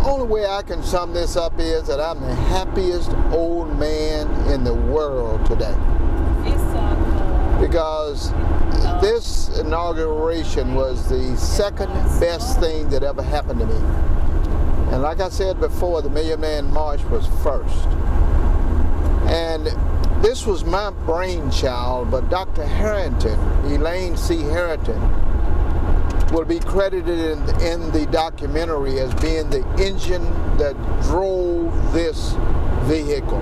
only way I can sum this up is that I'm the happiest old man in the world today. Because this inauguration was the second best thing that ever happened to me. And like I said before, the Million Man March was first. And this was my brainchild, but Dr. Harrington, Elaine C. Harrington, will be credited in the documentary as being the engine that drove this vehicle.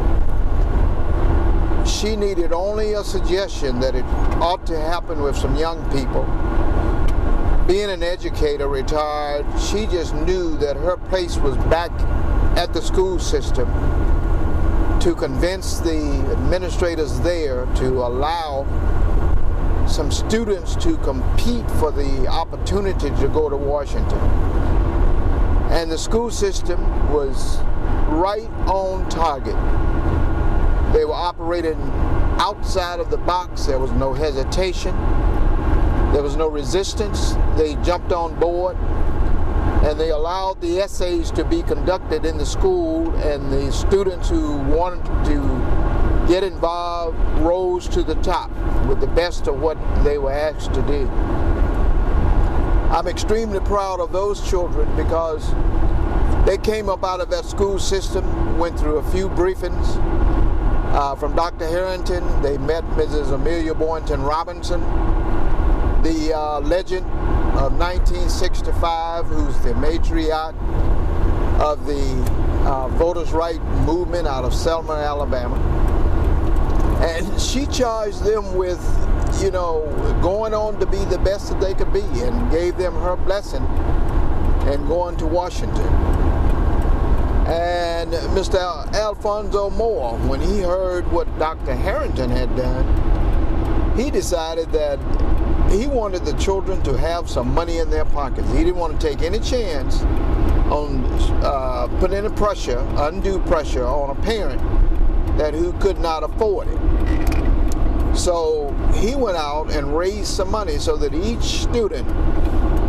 She needed only a suggestion that it ought to happen with some young people. Being an educator, retired, she just knew that her place was back at the school system to convince the administrators there to allow some students to compete for the opportunity to go to Washington. And the school system was right on target. They were operating outside of the box. There was no hesitation. There was no resistance. They jumped on board and they allowed the essays to be conducted in the school, and the students who wanted to get involved rose to the top with the best of what they were asked to do. I'm extremely proud of those children because they came up out of that school system, went through a few briefings from Dr. Harrington. They met Mrs. Amelia Boynton Robinson, the legend of 1965, who's the matriarch of the voters' right movement out of Selma, Alabama. And she charged them with, you know, going on to be the best that they could be, and gave them her blessing and going to Washington. And Mr. Alfonso Moore, when he heard what Dr. Harrington had done, he decided that he wanted the children to have some money in their pockets. He didn't want to take any chance on putting any pressure, undue pressure on a parent who could not afford it. So he went out and raised some money so that each student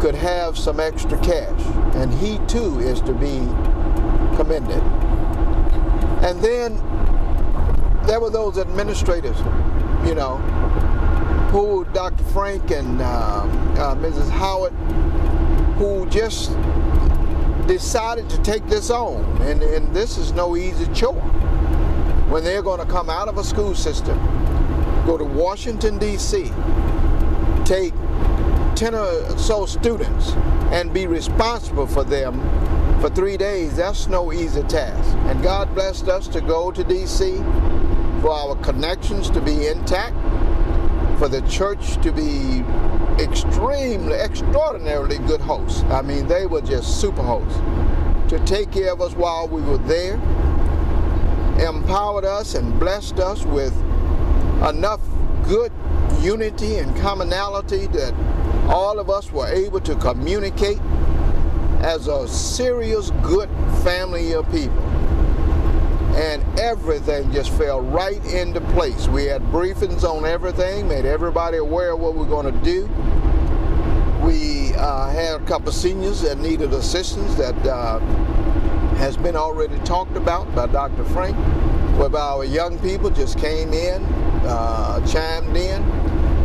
could have some extra cash. And he too is to be commended. And then there were those administrators, you know, who Dr. Frank and Mrs. Howard, who just decided to take this on. And this is no easy chore. When they're going to come out of a school system, go to Washington, D.C., take 10 or so students and be responsible for them for 3 days, that's no easy task. And God blessed us to go to D.C., for our connections to be intact, for the church to be extraordinarily good hosts. I mean, they were just super hosts to take care of us while we were there, empowered us and blessed us with enough good unity and commonality that all of us were able to communicate as a serious, good family of people. And everything just fell right into place. We had briefings on everything, made everybody aware of what we're going to do. We had a couple of seniors that needed assistance that has been already talked about by Dr. Frank, where our young people just came in, chimed in,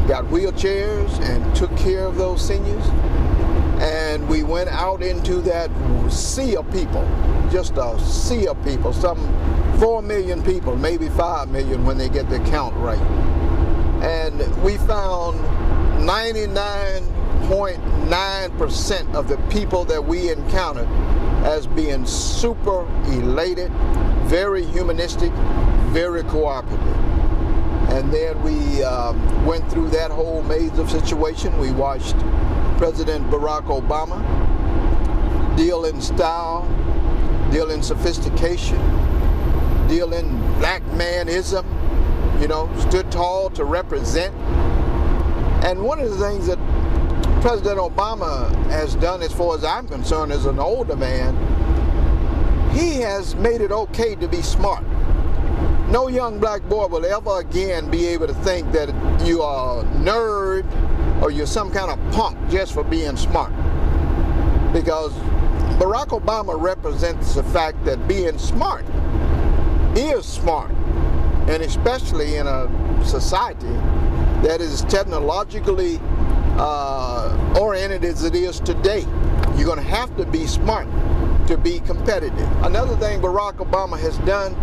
got wheelchairs and took care of those seniors. And we went out into that sea of people, just a sea of people, some 4 million people, maybe 5 million when they get the count right. And we found 99.9% of the people that we encountered as being super elated, very humanistic, very cooperative. And then we went through that whole maze of situation. We watched President Barack Obama deal in style, deal in sophistication, deal in black manism, you know, stood tall to represent. And one of the things that President Obama has done, as far as I'm concerned, as an older man, he has made it okay to be smart. No young black boy will ever again be able to think that you are a nerd or you're some kind of punk just for being smart. Because Barack Obama represents the fact that being smart is smart, and especially in a society that is technologically oriented as it is today. You're going to have to be smart to be competitive. Another thing Barack Obama has done,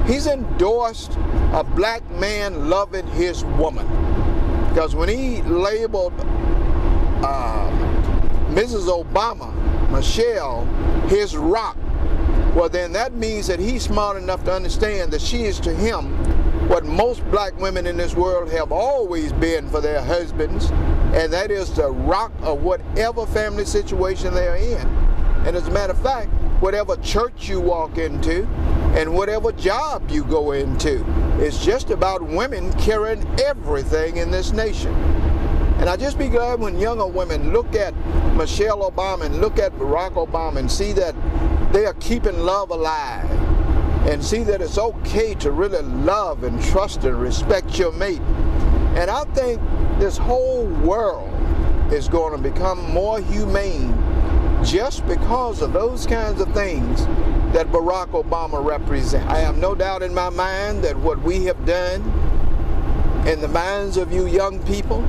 he's endorsed a black man loving his woman. Because when he labeled Mrs. Obama, Michelle, his rock, well then that means that he's smart enough to understand that she is to him what most black women in this world have always been for their husbands, and that is the rock of whatever family situation they're in. And as a matter of fact, whatever church you walk into and whatever job you go into, it's just about women carrying everything in this nation. And I just be glad when younger women look at Michelle Obama and look at Barack Obama and see that they are keeping love alive, and see that it's okay to really love and trust and respect your mate. And I think this whole world is going to become more humane just because of those kinds of things that Barack Obama represents. I have no doubt in my mind that what we have done in the minds of you young people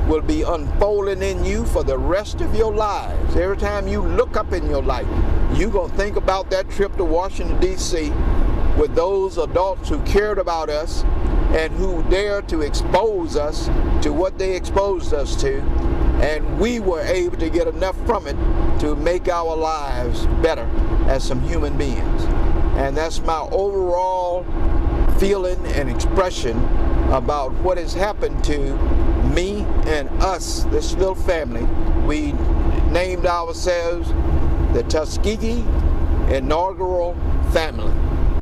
will be unfolding in you for the rest of your lives. Every time you look up in your life, you're going to think about that trip to Washington, D.C. with those adults who cared about us and who dared to expose us to what they exposed us to, and we were able to get enough from it to make our lives better as some human beings. And that's my overall feeling and expression about what has happened to me and us, this little family. We named ourselves the Tuskegee Inaugural Family.